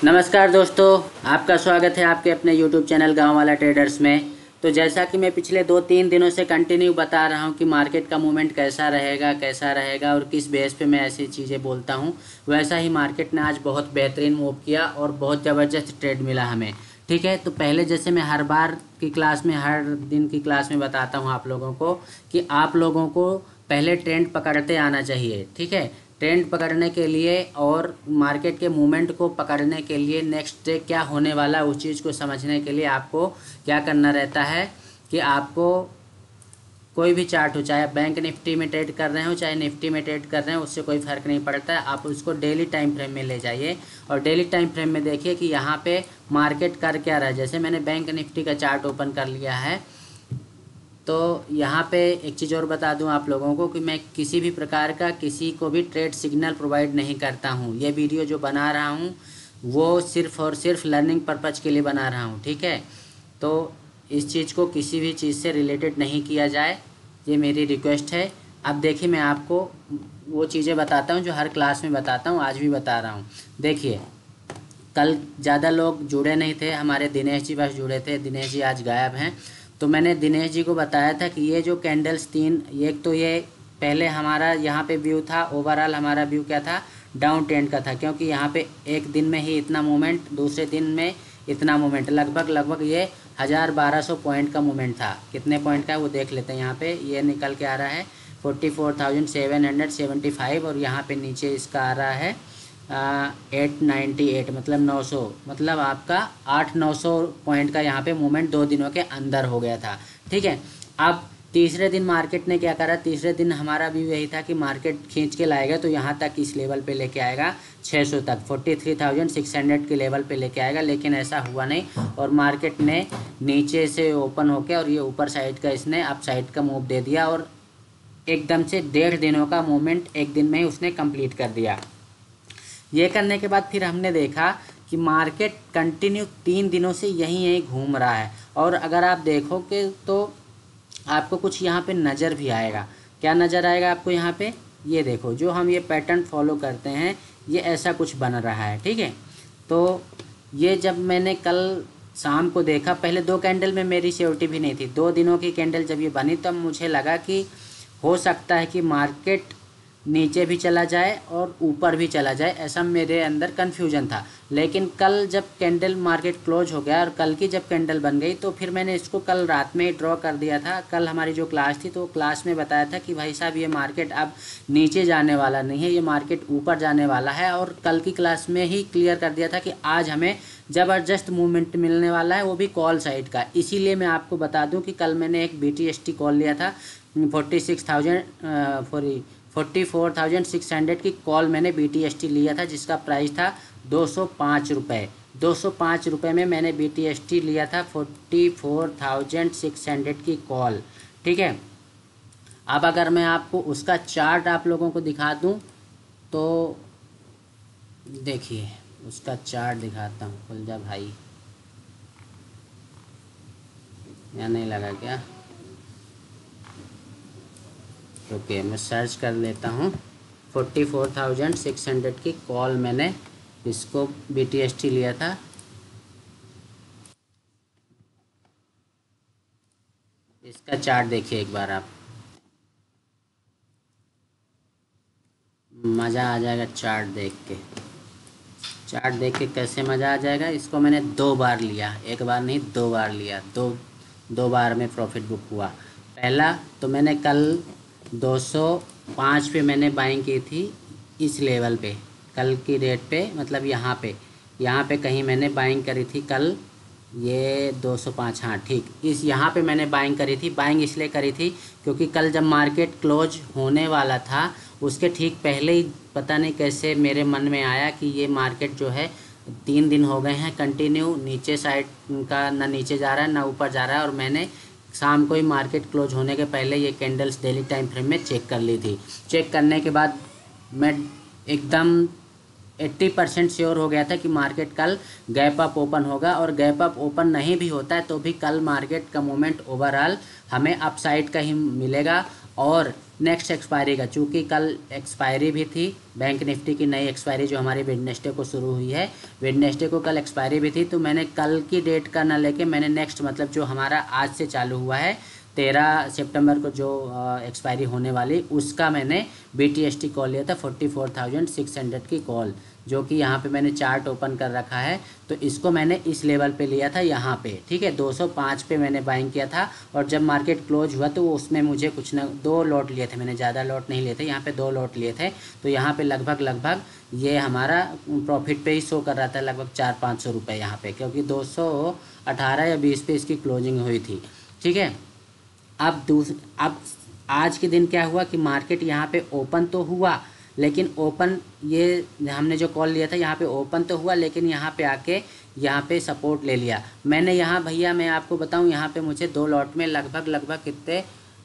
नमस्कार दोस्तों, आपका स्वागत है आपके अपने YouTube चैनल गांव वाला ट्रेडर्स में। तो जैसा कि मैं पिछले 2-3 दिनों से कंटिन्यू बता रहा हूं कि मार्केट का मूवमेंट कैसा रहेगा और किस बेस पे मैं ऐसी चीज़ें बोलता हूं, वैसा ही मार्केट ने आज बहुत बेहतरीन मूव किया और बहुत ज़बरदस्त ट्रेड मिला हमें। ठीक है, तो पहले जैसे मैं हर बार की क्लास में, हर दिन की क्लास में बताता हूँ आप लोगों को कि आप लोगों को पहले ट्रेंड पकड़ते आना चाहिए। ठीक है, ट्रेंड पकड़ने के लिए और मार्केट के मूवमेंट को पकड़ने के लिए, नेक्स्ट डे क्या होने वाला उस चीज़ को समझने के लिए आपको क्या करना रहता है कि आपको कोई भी चार्ट हो, चाहे बैंक निफ्टी में ट्रेड कर रहे हो चाहे निफ्टी में ट्रेड कर रहे हो, उससे कोई फ़र्क नहीं पड़ता है। आप उसको डेली टाइम फ्रेम में ले जाइए और डेली टाइम फ्रेम में देखिए कि यहाँ पे मार्केट कर क्या रहा है। जैसे मैंने बैंक निफ्टी का चार्ट ओपन कर लिया है, तो यहाँ पे एक चीज़ और बता दूँ आप लोगों को कि मैं किसी भी प्रकार का किसी को भी ट्रेड सिग्नल प्रोवाइड नहीं करता हूँ। ये वीडियो जो बना रहा हूँ वो सिर्फ़ और सिर्फ लर्निंग पर्पज़ के लिए बना रहा हूँ। ठीक है, तो इस चीज़ को किसी भी चीज़ से रिलेटेड नहीं किया जाए, ये मेरी रिक्वेस्ट है। अब देखिए, मैं आपको वो चीज़ें बताता हूँ जो हर क्लास में बताता हूँ, आज भी बता रहा हूँ। देखिए, कल ज़्यादा लोग जुड़े नहीं थे, हमारे दिनेश जी बस जुड़े थे। दिनेश जी आज गायब हैं। तो मैंने दिनेश जी को बताया था कि ये जो कैंडल्स तीन, एक तो ये पहले हमारा यहाँ पे व्यू था, ओवरऑल हमारा व्यू क्या था, डाउन ट्रेंड का था, क्योंकि यहाँ पे एक दिन में ही इतना मूवमेंट, दूसरे दिन में इतना मूवमेंट, लगभग ये 1200 पॉइंट का मूवमेंट था। कितने पॉइंट का है वो देख लेते हैं। यहाँ पे ये निकल के आ रहा है 44,775 और यहाँ पे नीचे इसका आ रहा है 898, मतलब 900, मतलब आपका 800-900 पॉइंट का यहाँ पे मूवमेंट 2 दिनों के अंदर हो गया था। ठीक है, अब तीसरे दिन मार्केट ने क्या करा, तीसरे दिन हमारा भी यही था कि मार्केट खींच के लाएगा तो यहाँ तक इस लेवल पे लेके आएगा 600 तक, 43,600 के लेवल पे लेके आएगा, लेकिन ऐसा हुआ नहीं और मार्केट ने नीचे से ओपन होके और ये ऊपर साइड का इसने अप साइड का मूव दे दिया और एकदम से 1.5 दिनों का मूवमेंट एक दिन में ही उसने कंप्लीट कर दिया। ये करने के बाद फिर हमने देखा कि मार्केट कंटिन्यू 3 दिनों से यहीं घूम रहा है और अगर आप देखोगे तो आपको कुछ यहाँ पे नज़र भी आएगा। क्या नज़र आएगा आपको यहाँ पे, ये देखो, जो हम ये पैटर्न फॉलो करते हैं ये ऐसा कुछ बन रहा है। ठीक है, तो ये जब मैंने कल शाम को देखा, पहले 2 कैंडल में मेरी श्योरिटी भी नहीं थी, 2 दिनों की कैंडल जब ये बनी तब मुझे लगा कि हो सकता है कि मार्केट नीचे भी चला जाए और ऊपर भी चला जाए, ऐसा मेरे अंदर कन्फ्यूजन था। लेकिन कल जब कैंडल मार्केट क्लोज हो गया और कल की जब कैंडल बन गई तो फिर मैंने इसको कल रात में ही ड्रॉ कर दिया था। कल हमारी जो क्लास थी तो क्लास में बताया था कि भाई साहब ये मार्केट अब नीचे जाने वाला नहीं है, ये मार्केट ऊपर जाने वाला है। और कल की क्लास में ही क्लियर कर दिया था कि आज हमें ज़बरदस्त मूवमेंट मिलने वाला है, वो भी कॉल साइड का। इसीलिए मैं आपको बता दूँ कि कल मैंने एक BTST कॉल लिया था 44,600 की कॉल मैंने BTST लिया था, जिसका प्राइस था 205 रुपये। 205 रुपये में मैंने BTST लिया था 44,600 की कॉल। ठीक है, अब अगर मैं आपको उसका चार्ट आप लोगों को दिखा दूं तो देखिए, उसका चार्ट दिखाता हूं। खुल जा भाई, या नहीं लगा क्या? ओके, मैं सर्च कर लेता हूँ। 44,600 की कॉल मैंने इसको BTST लिया था। इसका चार्ट देखिए एक बार आप, मज़ा आ जाएगा चार्ट देख के। चार्ट देख के कैसे मज़ा आ जाएगा, इसको मैंने 2 बार लिया, एक बार नहीं 2 बार लिया, दो बार में प्रॉफिट बुक हुआ। पहला तो मैंने कल 205 पे मैंने बाइंग की थी, इस लेवल पे, कल की डेट पे, मतलब यहाँ पे कहीं मैंने बाइंग करी थी कल, ये 205, हाँ ठीक, इस यहाँ पे मैंने बाइंग करी थी। बाइंग इसलिए करी थी क्योंकि कल जब मार्केट क्लोज होने वाला था उसके ठीक पहले ही पता नहीं कैसे मेरे मन में आया कि ये मार्केट जो है 3 दिन हो गए हैं कंटिन्यू नीचे साइड का, ना नीचे जा रहा है ना ऊपर जा रहा है, और मैंने शाम को ही मार्केट क्लोज होने के पहले ये कैंडल्स डेली टाइम फ्रेम में चेक कर ली थी। चेक करने के बाद मैं एकदम 80% श्योर हो गया था कि मार्केट कल गैप अप ओपन होगा, और गैप अप ओपन नहीं भी होता है तो भी कल मार्केट का मूवमेंट ओवरऑल हमें अपसाइड का ही मिलेगा और नेक्स्ट एक्सपायरी का, चूँकि कल एक्सपायरी भी थी बैंक निफ्टी की नई एक्सपायरी जो हमारी वेडनेसडे को शुरू हुई है, वेडनेसडे को कल एक्सपायरी भी थी, तो मैंने कल की डेट का ना लेके मैंने नेक्स्ट मतलब जो हमारा आज से चालू हुआ है 13 सितंबर को जो एक्सपायरी होने वाली, उसका मैंने BTST कॉल लिया था 44,600 की कॉल, जो कि यहाँ पे मैंने चार्ट ओपन कर रखा है। तो इसको मैंने इस लेवल पे लिया था यहाँ पे, ठीक है, 205 पे मैंने बाइंग किया था। और जब मार्केट क्लोज हुआ तो उसमें मुझे कुछ ना 2 लॉट लिए थे मैंने, ज़्यादा लॉट नहीं लिए थे, यहाँ पे 2 लॉट लिए थे। तो यहाँ पे लगभग ये हमारा प्रॉफिट पे ही शो कर रहा था, लगभग 400-500 रुपये यहाँ पे, क्योंकि 218 या 20 पे इसकी क्लोजिंग हुई थी, ठीक है। अब आज के दिन क्या हुआ कि मार्केट यहाँ पे ओपन तो हुआ, लेकिन ओपन ये हमने जो कॉल लिया था यहाँ पे ओपन तो हुआ, लेकिन यहाँ पे आके यहाँ पे सपोर्ट ले लिया मैंने। यहाँ भैया मैं आपको बताऊँ, यहाँ पे मुझे 2 लॉट में लगभग कितने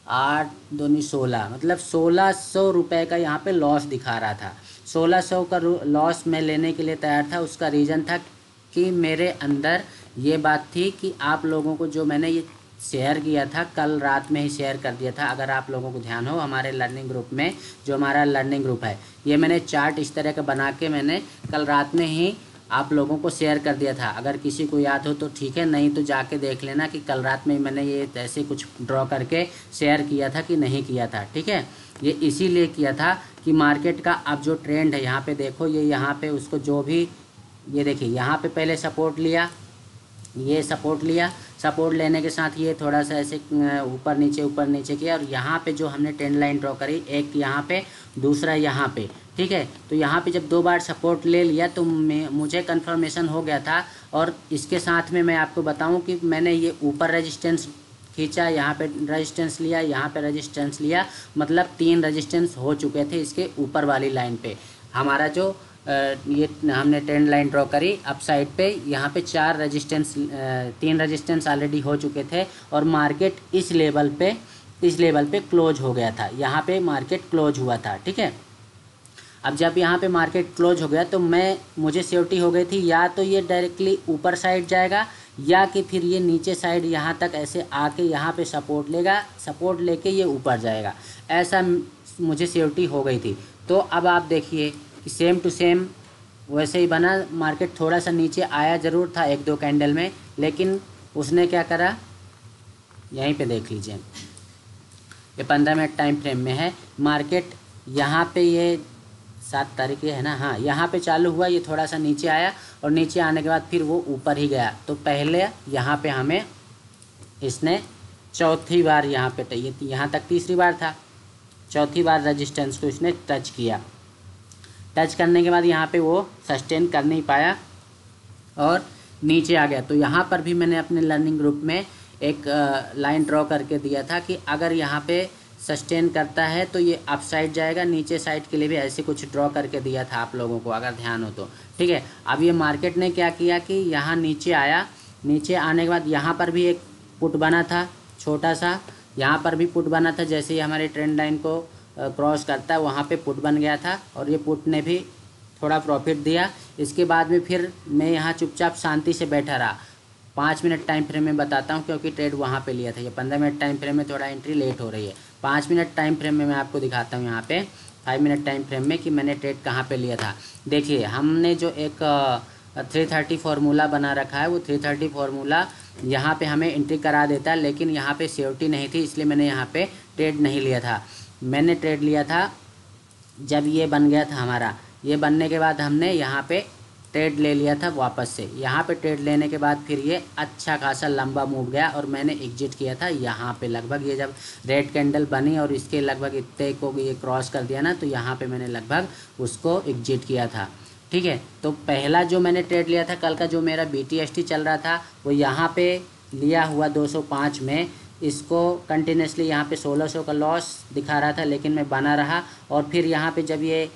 8 दूनी 16, मतलब 1600 रुपये का यहाँ पे लॉस दिखा रहा था। 1600 का लॉस मैं लेने के लिए तैयार था। उसका रीज़न था कि मेरे अंदर ये बात थी कि आप लोगों को जो मैंने ये शेयर किया था, कल रात में ही शेयर कर दिया था, अगर आप लोगों को ध्यान हो हमारे लर्निंग ग्रुप में, जो हमारा लर्निंग ग्रुप है, ये मैंने चार्ट इस तरह का बना के मैंने कल रात में ही आप लोगों को शेयर कर दिया था। अगर किसी को याद हो तो ठीक है, नहीं तो जाके देख लेना कि कल रात में मैंने ये ऐसे कुछ ड्रॉ करके शेयर किया था कि नहीं किया था, ठीक है। ये इसीलिए किया था कि मार्केट का अब जो ट्रेंड है यहाँ पे देखो, ये यहाँ पे उसको जो भी, ये देखिए यहाँ पे पहले सपोर्ट लिया, ये सपोर्ट लिया, सपोर्ट लेने के साथ ये थोड़ा सा ऐसे ऊपर नीचे किया, और यहाँ पे जो हमने ट्रेंड लाइन ड्रॉ करी, एक यहाँ पे दूसरा यहाँ पे, ठीक है। तो यहाँ पे जब 2 बार सपोर्ट ले लिया तो मुझे कंफर्मेशन हो गया था। और इसके साथ में मैं आपको बताऊं कि मैंने ये ऊपर रेजिस्टेंस खींचा, यहाँ पे रेजिस्टेंस लिया, यहाँ पे रेजिस्टेंस लिया, मतलब 3 रेजिस्टेंस हो चुके थे इसके ऊपर वाली लाइन पे। हमारा जो ये हमने ट्रेंड लाइन ड्रॉ करी अप साइड पे, यहाँ पे 3 रेजिस्टेंस ऑलरेडी हो चुके थे, और मार्केट इस लेवल पे क्लोज हो गया था, यहाँ पे मार्केट क्लोज हुआ था, ठीक है। अब जब यहाँ पे मार्केट क्लोज हो गया तो मुझे श्योरिटी हो गई थी, या तो ये डायरेक्टली ऊपर साइड जाएगा, या कि फिर ये नीचे साइड यहाँ तक ऐसे आके यहाँ पे सपोर्ट लेगा, सपोर्ट लेके ये ऊपर जाएगा, ऐसा मुझे श्योरिटी हो गई थी। तो अब आप देखिए कि सेम टू सेम वैसे ही बना। मार्केट थोड़ा सा नीचे आया ज़रूर था 1-2 कैंडल में, लेकिन उसने क्या करा, यहीं पे देख लीजिए, ये 15 मिनट टाइम फ्रेम में है मार्केट। यहाँ पे ये 7 तारीख है ना, हाँ, यहाँ पे चालू हुआ, ये थोड़ा सा नीचे आया, और नीचे आने के बाद फिर वो ऊपर ही गया। तो पहले यहाँ पे हमें इसने चौथी बार यहाँ पे, यहाँ तक तीसरी बार था, चौथी बार रेजिस्टेंस को इसने टच किया। टच करने के बाद यहाँ पे वो सस्टेन कर नहीं पाया और नीचे आ गया। तो यहाँ पर भी मैंने अपने लर्निंग ग्रुप में एक लाइन ड्रॉ करके दिया था कि अगर यहाँ पे सस्टेन करता है तो ये अप साइड जाएगा, नीचे साइड के लिए भी ऐसे कुछ ड्रॉ करके दिया था आप लोगों को, अगर ध्यान हो तो, ठीक है। अब ये मार्केट ने क्या किया कि यहाँ नीचे आया, नीचे आने के बाद यहाँ पर भी एक पुट बना था छोटा सा, यहाँ पर भी पुट बना था, जैसे ही हमारे ट्रेंड लाइन को क्रॉस करता है वहाँ पे पुट बन गया था, और ये पुट ने भी थोड़ा प्रॉफिट दिया। इसके बाद में फिर मैं यहाँ चुपचाप शांति से बैठा रहा। 5 मिनट टाइम फ्रेम में बताता हूँ, क्योंकि ट्रेड वहाँ पे लिया था। ये 15 मिनट टाइम फ्रेम में थोड़ा एंट्री लेट हो रही है। 5 मिनट टाइम फ्रेम में मैं आपको दिखाता हूँ यहाँ पे 5 मिनट टाइम फ्रेम में कि मैंने ट्रेड कहाँ पे लिया था। देखिए हमने जो एक 330 फार्मूला बना रखा है, वो 330 फार्मूला यहाँ पे हमें एंट्री करा देता है, लेकिन यहाँ पे सिक्योरिटी नहीं थी, इसलिए मैंने यहाँ पे ट्रेड नहीं लिया था। मैंने ट्रेड लिया था जब ये बन गया था हमारा, ये बनने के बाद हमने यहाँ पे ट्रेड ले लिया था वापस से। यहाँ पे ट्रेड लेने के बाद फिर ये अच्छा खासा लंबा मूव गया, और मैंने एग्जिट किया था यहाँ पे। लगभग ये जब रेड कैंडल बनी और इसके लगभग इतने को ये क्रॉस कर दिया ना, तो यहाँ पे मैंने लगभग उसको एग्जिट किया था, ठीक है। तो पहला जो मैंने ट्रेड लिया था कल का, जो मेरा BTST चल रहा था, वो यहाँ पे लिया हुआ 205 में, इसको कंटिन्यूसली यहाँ पे 1600 का लॉस दिखा रहा था, लेकिन मैं बना रहा। और फिर यहाँ पे जब ये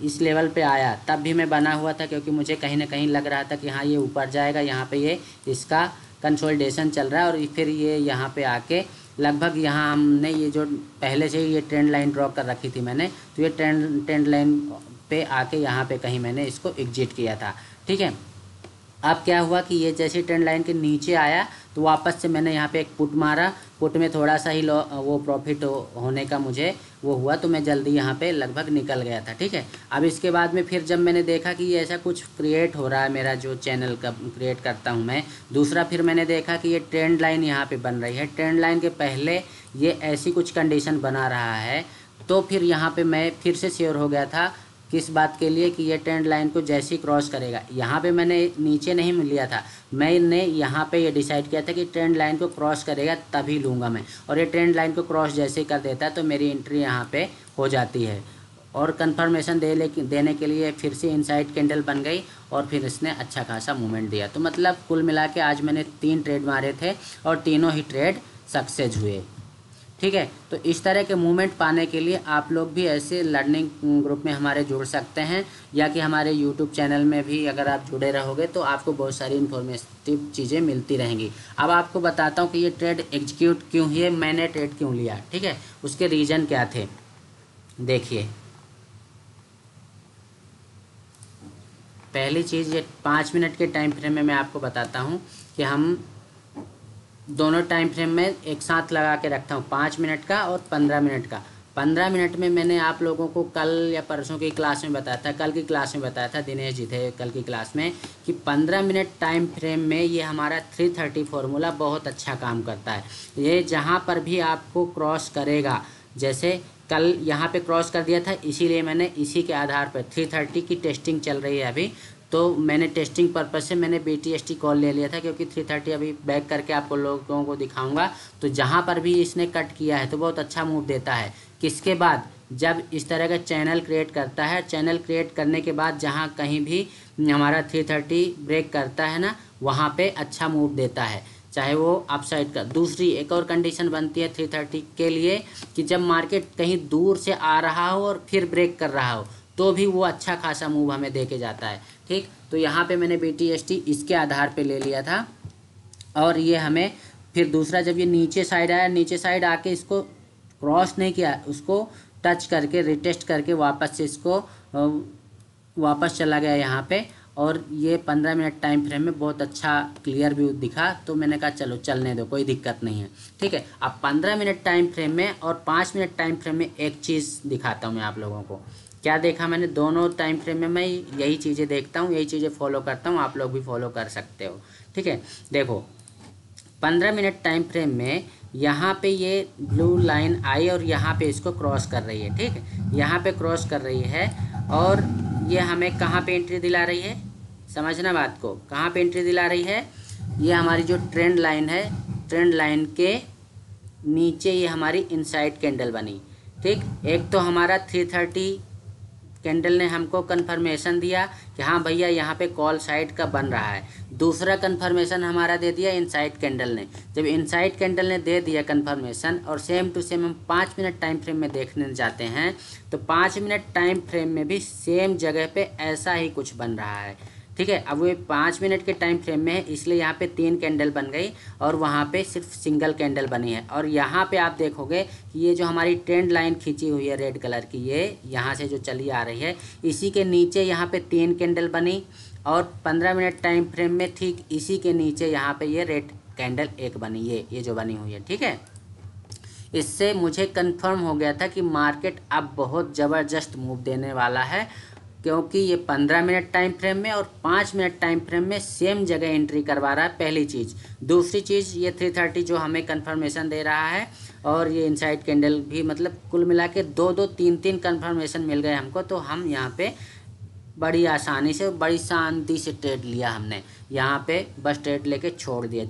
इस लेवल पे आया तब भी मैं बना हुआ था, क्योंकि मुझे कहीं ना कहीं लग रहा था कि हाँ ये ऊपर जाएगा। यहाँ पे ये इसका कंसोलिडेशन चल रहा है, और फिर ये यहाँ पे आके लगभग यहाँ हमने ये जो पहले से ये ट्रेंड लाइन ड्रॉ कर रखी थी मैंने, तो ये ट्रेंड लाइन पे आके यहाँ पे कहीं मैंने इसको एग्जिट किया था, ठीक है। अब क्या हुआ कि ये जैसे ट्रेंड लाइन के नीचे आया तो वापस से मैंने यहाँ पे एक पुट मारा। पुट में थोड़ा सा ही वो प्रॉफिट होने का मुझे वो हुआ, तो मैं जल्दी यहाँ पे लगभग निकल गया था। ठीक है, अब इसके बाद में फिर जब मैंने देखा कि ये ऐसा कुछ क्रिएट हो रहा है, मेरा जो चैनल का क्रिएट करता हूँ मैं दूसरा, फिर मैंने देखा कि ये ट्रेंड लाइन यहाँ पे बन रही है। ट्रेंड लाइन के पहले ये ऐसी कुछ कंडीशन बना रहा है, तो फिर यहाँ पे मैं फिर से श्योर हो गया था किस बात के लिए कि ये ट्रेंड लाइन को जैसे ही क्रॉस करेगा। यहाँ पे मैंने नीचे नहीं लिया था, मैंने यहाँ पे ये डिसाइड किया था कि ट्रेंड लाइन को क्रॉस करेगा तभी लूँगा मैं, और ये ट्रेंड लाइन को क्रॉस जैसे ही कर देता है तो मेरी एंट्री यहाँ पे हो जाती है। और कंफर्मेशन देने के लिए फिर से इनसाइड कैंडल बन गई और फिर इसने अच्छा खासा मूवमेंट दिया। तो मतलब कुल मिला के आज मैंने 3 ट्रेड मारे थे और तीनों ही ट्रेड सक्सेस हुए। ठीक है, तो इस तरह के मूवमेंट पाने के लिए आप लोग भी ऐसे लर्निंग ग्रुप में हमारे जुड़ सकते हैं, या कि हमारे यूट्यूब चैनल में भी अगर आप जुड़े रहोगे तो आपको बहुत सारी इन्फॉर्मेटिव चीज़ें मिलती रहेंगी। अब आपको बताता हूँ कि ये ट्रेड एग्जीक्यूट क्यों हुए, मैंने ट्रेड क्यों लिया। ठीक है, उसके रीज़न क्या थे, देखिए। पहली चीज़, ये 5 मिनट के टाइम फ्रेम में मैं आपको बताता हूँ कि हम दोनों टाइम फ्रेम में एक साथ लगा के रखता हूँ, 5 मिनट का और 15 मिनट का। 15 मिनट में मैंने आप लोगों को कल या परसों की क्लास में बताया था, कल की क्लास में बताया था, दिनेश जी थे कल की क्लास में, कि 15 मिनट टाइम फ्रेम में ये हमारा 330 फार्मूला बहुत अच्छा काम करता है। ये जहाँ पर भी आपको क्रॉस करेगा, जैसे कल यहाँ पे क्रॉस कर दिया था, इसीलिए मैंने इसी के आधार पर 330 की टेस्टिंग चल रही है अभी, तो मैंने टेस्टिंग पर्पस से मैंने BTST कॉल ले लिया था, क्योंकि 330 अभी बैक करके आपको लोगों को दिखाऊंगा। तो जहाँ पर भी इसने कट किया है तो बहुत अच्छा मूव देता है। किसके बाद, जब इस तरह का चैनल क्रिएट करता है, चैनल क्रिएट करने के बाद जहाँ कहीं भी हमारा 330 ब्रेक करता है ना, वहाँ पे अच्छा मूव देता है, चाहे वो अपसाइड का। दूसरी एक और कंडीशन बनती है 330 के लिए कि जब मार्केट कहीं दूर से आ रहा हो और फिर ब्रेक कर रहा हो तो भी वो अच्छा खासा मूव हमें दे के जाता है। ठीक, तो यहाँ पे मैंने BTST इसके आधार पे ले लिया था। और ये हमें फिर दूसरा, जब ये नीचे साइड आया, नीचे साइड आके इसको क्रॉस नहीं किया, उसको टच करके रिटेस्ट करके वापस से इसको वापस चला गया यहाँ पे, और ये 15 मिनट टाइम फ्रेम में बहुत अच्छा क्लियर व्यू दिखा, तो मैंने कहा चलो चलने दो, कोई दिक्कत नहीं है। ठीक है, अब 15 मिनट टाइम फ्रेम में और 5 मिनट टाइम फ्रेम में एक चीज़ दिखाता हूँ मैं आप लोगों को। क्या देखा मैंने, दोनों टाइम फ्रेम में मैं यही चीज़ें देखता हूँ, यही चीज़ें फॉलो करता हूँ, आप लोग भी फॉलो कर सकते हो। ठीक है, देखो 15 मिनट टाइम फ्रेम में यहाँ पे ये ब्लू लाइन आई और यहाँ पे इसको क्रॉस कर रही है। ठीक है, यहाँ पे क्रॉस कर रही है और ये हमें कहाँ पे एंट्री दिला रही है, समझना बात को, कहाँ पे एंट्री दिला रही है। ये हमारी जो ट्रेंड लाइन है, ट्रेंड लाइन के नीचे ये हमारी इनसाइड कैंडल बनी। ठीक, एक तो हमारा 330 कैंडल ने हमको कंफर्मेशन दिया कि हाँ भैया यहाँ पे कॉल साइड का बन रहा है। दूसरा कंफर्मेशन हमारा दे दिया इनसाइड कैंडल ने। जब इनसाइड कैंडल ने दे दिया कंफर्मेशन और सेम टू सेम हम 5 मिनट टाइम फ्रेम में देखने जाते हैं, तो 5 मिनट टाइम फ्रेम में भी सेम जगह पे ऐसा ही कुछ बन रहा है। ठीक है, अब वो 5 मिनट के टाइम फ्रेम में है, इसलिए यहाँ पे 3 कैंडल बन गई और वहाँ पे सिर्फ सिंगल कैंडल बनी है। और यहाँ पे आप देखोगे कि ये जो हमारी ट्रेंड लाइन खींची हुई है रेड कलर की, ये यहाँ से जो चली आ रही है, इसी के नीचे यहाँ पे 3 कैंडल बनी, और 15 मिनट टाइम फ्रेम में ठीक इसी के नीचे यहाँ पे ये रेड कैंडल एक बनी, ये जो बनी हुई है। ठीक है, इससे मुझे कंफर्म हो गया था कि मार्केट अब बहुत ज़बरदस्त मूव देने वाला है, क्योंकि ये 15 मिनट टाइम फ्रेम में और 5 मिनट टाइम फ्रेम में सेम जगह एंट्री करवा रहा है, पहली चीज़। दूसरी चीज़, ये 330 जो हमें कंफर्मेशन दे रहा है, और ये इनसाइड कैंडल भी, मतलब कुल मिला के 2-2 3-3 कंफर्मेशन मिल गए हमको। तो हम यहाँ पे बड़ी आसानी से, बड़ी शांति से ट्रेड लिया हमने, यहाँ पे बस ट्रेड लेके छोड़ दिया,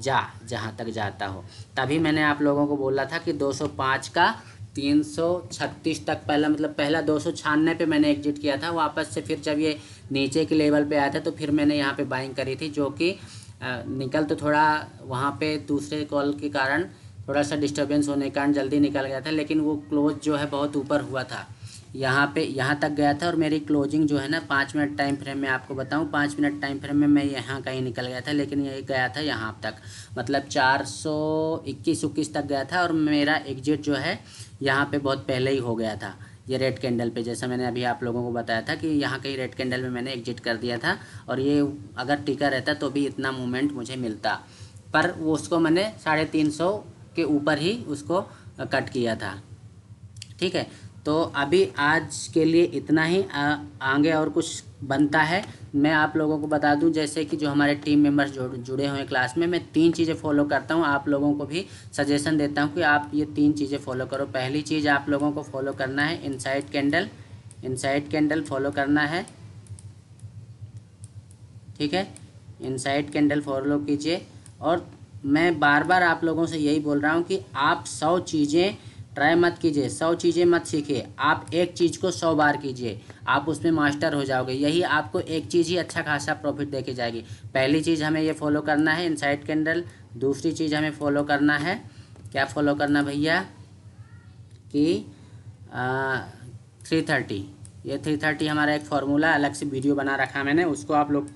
जहाँ तक जाता हो। तभी मैंने आप लोगों को बोला था कि 205 का 336 तक पहला 296 पे मैंने एग्जिट किया था। वापस से फिर जब ये नीचे के लेवल पे आया था तो फिर मैंने यहाँ पे बाइंग करी थी, जो कि निकल तो थोड़ा वहाँ पे दूसरे कॉल के कारण थोड़ा सा डिस्टर्बेंस होने के कारण जल्दी निकल गया था, लेकिन वो क्लोज जो है बहुत ऊपर हुआ था, यहाँ तक गया था। और मेरी क्लोजिंग जो है ना 5 मिनट टाइम फ्रेम में आपको बताऊँ, 5 मिनट टाइम फ्रेम में मैं यहाँ कहीं निकल गया था, लेकिन ये गया था यहाँ तक, मतलब 421-21 तक गया था, और मेरा एग्जिट जो है यहाँ पे बहुत पहले ही हो गया था। ये रेड कैंडल पे, जैसा मैंने अभी आप लोगों को बताया था कि यहाँ कहीं रेड कैंडल में मैंने एग्जिट कर दिया था और ये अगर टिका रहता तो भी इतना मूवमेंट मुझे मिलता, पर वो उसको मैंने 350 के ऊपर ही उसको कट किया था। ठीक है, तो अभी आज के लिए इतना ही। आगे और कुछ बनता है मैं आप लोगों को बता दूं, जैसे कि जो हमारे टीम मेंबर्स जुड़े हुए हैं क्लास में, मैं 3 चीज़ें फॉलो करता हूं। आप लोगों को भी सजेशन देता हूं कि आप ये 3 चीज़ें फॉलो करो। पहली चीज़ आप लोगों को फॉलो करना है इनसाइड कैंडल फॉलो करना है। ठीक है, इनसाइड कैंडल फॉलो कीजिए। और मैं बार बार आप लोगों से यही बोल रहा हूँ कि आप 100 चीज़ें ट्राई मत कीजिए, 100 चीज़ें मत सीखिए। आप एक चीज़ को 100 बार कीजिए, आप उसमें मास्टर हो जाओगे। यही आपको एक चीज़ ही अच्छा खासा प्रॉफिट देके जाएगी। पहली चीज़ हमें ये फॉलो करना है इनसाइड कैंडल। दूसरी चीज़ हमें फॉलो करना है, क्या फॉलो करना भैया, कि 330। ये 330 हमारा एक फार्मूला अलग से वीडियो बना रखा है मैंने, उसको आप लोग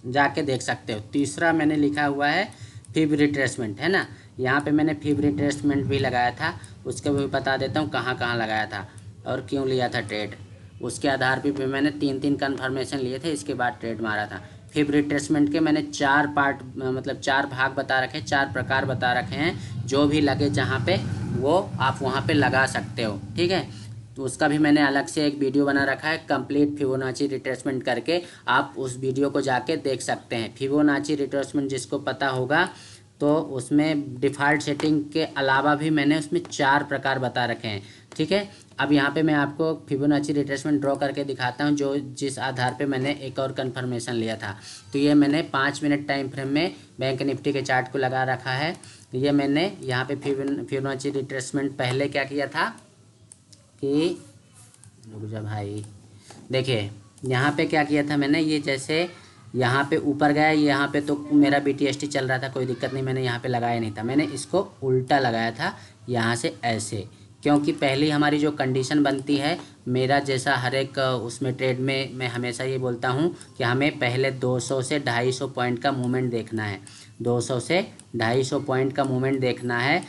जाके देख सकते हो। तीसरा मैंने लिखा हुआ है फिब रिट्रेसमेंट, है ना। यहाँ पे मैंने फिब रिट्रेसमेंट भी लगाया था, उसके भी बता देता हूँ कहाँ कहाँ लगाया था और क्यों लिया था ट्रेड। उसके आधार पे मैंने 3 कन्फर्मेशन लिए थे, इसके बाद ट्रेड मारा था। फिब रिट्रेसमेंट के मैंने 4 पार्ट, मतलब 4 भाग बता रखे, 4 प्रकार बता रखे हैं। जो भी लगे जहाँ पे वो आप वहाँ पे लगा सकते हो। ठीक है, तो उसका भी मैंने अलग से एक वीडियो बना रखा है कंप्लीट फिबोनाची रिट्रेसमेंट करके, आप उस वीडियो को जाके देख सकते हैं। फिबोनाची रिट्रेसमेंट जिसको पता होगा तो उसमें डिफ़ॉल्ट सेटिंग के अलावा भी मैंने उसमें 4 प्रकार बता रखे हैं। ठीक है, अब यहाँ पे मैं आपको फिबोनाची रिट्रेसमेंट ड्रॉ करके दिखाता हूँ, जो जिस आधार पे मैंने एक और कन्फर्मेशन लिया था। तो ये मैंने 5 मिनट टाइम फ्रेम में बैंक निफ्टी के चार्ट को लगा रखा है। ये मैंने यहाँ पे फिबोनाची रिट्रेसमेंट पहले क्या किया था कि, रुक जा भाई, देखिए यहाँ पे क्या किया था मैंने, ये जैसे यहाँ पे ऊपर गया, यहाँ पे तो मेरा BTST चल रहा था, कोई दिक्कत नहीं, मैंने यहाँ पे लगाया नहीं था, मैंने इसको उल्टा लगाया था यहाँ से ऐसे। क्योंकि पहली हमारी जो कंडीशन बनती है, मेरा जैसा हर एक उसमें ट्रेड में मैं हमेशा ये बोलता हूँ कि हमें पहले 200 से 250 पॉइंट का मूवमेंट देखना है, 200 से 250 पॉइंट का मूवमेंट देखना है।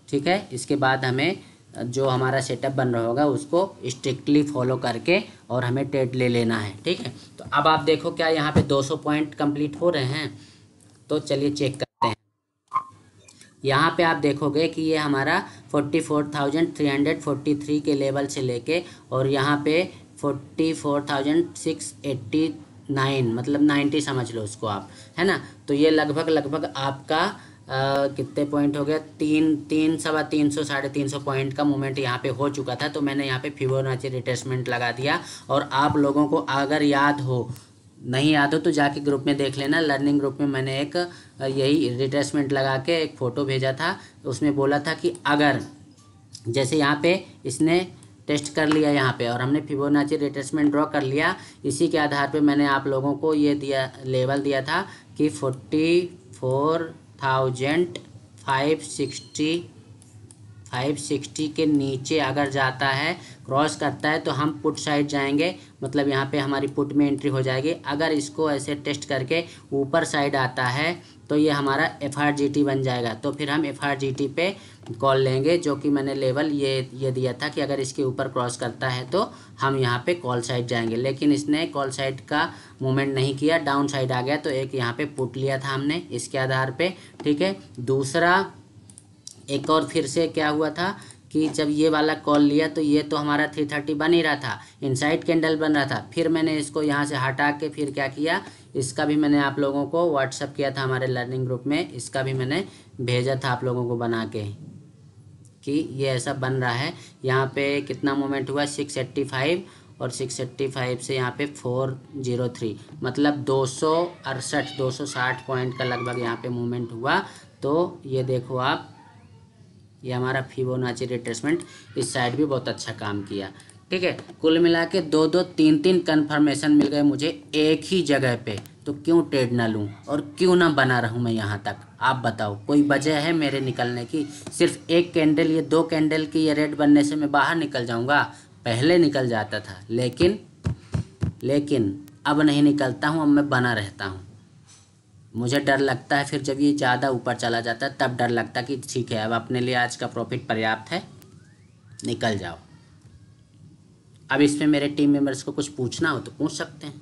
ठीक है, इसके बाद हमें जो हमारा सेटअप बन रहा होगा उसको स्ट्रिक्टली फॉलो करके और हमें ट्रेड ले लेना है। ठीक है, तो अब आप देखो क्या यहाँ पे 200 पॉइंट कंप्लीट हो रहे हैं, तो चलिए चेक करते हैं। यहाँ पे आप देखोगे कि ये हमारा 44,343 के लेवल से लेके और यहाँ पे 44,689, मतलब 90 समझ लो उसको आप, है ना। तो ये लगभग आपका कितने पॉइंट हो गया, 300 साढ़े 300 पॉइंट का मूवमेंट यहाँ पे हो चुका था। तो मैंने यहाँ पे फिबोनाची रिट्रेसमेंट लगा दिया। और आप लोगों को अगर याद हो, नहीं याद हो तो जाके ग्रुप में देख लेना, लर्निंग ग्रुप में मैंने एक यही रिट्रेसमेंट लगा के एक फ़ोटो भेजा था। उसमें बोला था कि अगर जैसे यहाँ पे इसने टेस्ट कर लिया यहाँ पे और हमने फिबोनाची रिट्रेसमेंट ड्रॉ कर लिया, इसी के आधार पे मैंने आप लोगों को ये दिया, लेवल दिया था कि 44,560 के नीचे अगर जाता है, क्रॉस करता है, तो हम पुट साइड जाएंगे, मतलब यहाँ पे हमारी पुट में एंट्री हो जाएगी। अगर इसको ऐसे टेस्ट करके ऊपर साइड आता है तो ये हमारा FRGT बन जाएगा, तो फिर हम FRGT पे कॉल लेंगे, जो कि मैंने लेवल ये दिया था कि अगर इसके ऊपर क्रॉस करता है तो हम यहाँ पे कॉल साइड जाएंगे। लेकिन इसने कॉल साइड का मूवमेंट नहीं किया, डाउन साइड आ गया, तो एक यहाँ पे पुट लिया था हमने इसके आधार पे। ठीक है, दूसरा एक और फिर से क्या हुआ था कि जब ये वाला कॉल लिया तो ये तो हमारा 330 बन ही रहा था, इनसाइड कैंडल बन रहा था। फिर मैंने इसको यहाँ से हटा के फिर क्या किया, इसका भी मैंने आप लोगों को व्हाट्सअप किया था हमारे लर्निंग ग्रुप में, इसका भी मैंने भेजा था आप लोगों को बना के कि ये ऐसा बन रहा है। यहाँ पे कितना मूवमेंट हुआ, 685, और 685 से यहाँ पे 403, मतलब 260 पॉइंट का लगभग यहाँ पे मूवमेंट हुआ। तो ये देखो आप, ये हमारा फिबोनाची रिट्रेसमेंट इस साइड भी बहुत अच्छा काम किया। ठीक है, कुल मिला के 2 3 कन्फर्मेशन मिल गए मुझे एक ही जगह पे, तो क्यों ट्रेड ना लूँ और क्यों ना बना रहूँ मैं यहाँ तक। आप बताओ, कोई वजह है मेरे निकलने की? सिर्फ एक कैंडल, ये 2 कैंडल की ये रेड बनने से मैं बाहर निकल जाऊँगा? पहले निकल जाता था, लेकिन अब नहीं निकलता हूँ, अब मैं बना रहता हूँ। मुझे डर लगता है फिर जब ये ज़्यादा ऊपर चला जाता है, तब डर लगता है कि ठीक है अब अपने लिए आज का प्रॉफिट पर्याप्त है, निकल जाओ। अब इसमें मेरे टीम मेंबर्स को कुछ पूछना हो तो पूछ सकते हैं।